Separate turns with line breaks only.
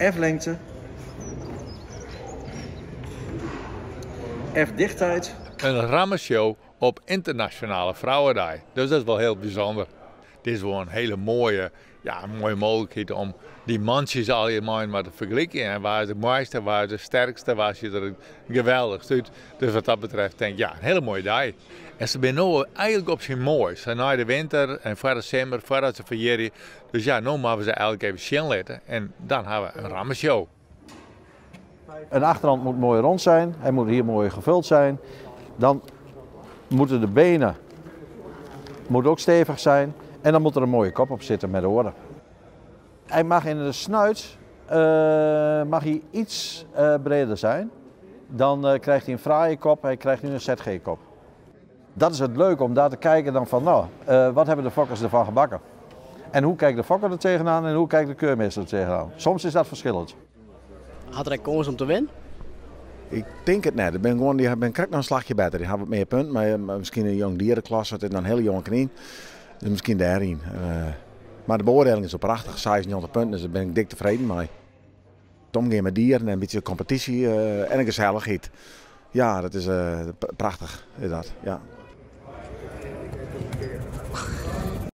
F-lengte. F-dichtheid.
Een rammenshow op Internationale Vrouwendag. Dus dat is wel heel bijzonder. Dit is wel een hele mooie mogelijkheid om die mansjes allemaal maar te vergelijken. En waar is de mooiste, waar is de sterkste, waar ziet er geweldig uit. Dus wat dat betreft denk ik, ja, een hele mooie dag. En ze zijn nu eigenlijk op zijn moois. Na de winter en voor de zomer, voordat ze verjaren. Dus ja, nu moeten we ze eigenlijk even zien laten. En dan hebben we een rammenshow.
Een achterhand moet mooi rond zijn. Hij moet hier mooi gevuld zijn. Dan moeten de benen ook stevig zijn. En dan moet er een mooie kop op zitten met oren. Hij mag in de snuit mag hij iets breder zijn. Dan krijgt hij een fraaie kop. Hij krijgt nu een ZG-kop. Dat is het leuke om daar te kijken dan van, nou, wat hebben de fokkers ervan gebakken? En hoe kijkt de fokker er tegenaan en hoe kijkt de keurmeester er tegenaan? Soms is dat verschillend.
Had hij kans om te winnen?
Ik denk het net. Ik ben gewoon, die ben krijg nog een slagje beter. Die hebben wat meer punten, maar misschien een jong dierenklasse, het is dan een hele jonge knie. Dus misschien daarin. Maar de beoordeling is zo prachtig, 96 punten, dus daar ben ik dik tevreden mee. Het omgaan met dieren en een beetje competitie en een gezelligheid. Ja, dat is prachtig, is dat. Ja.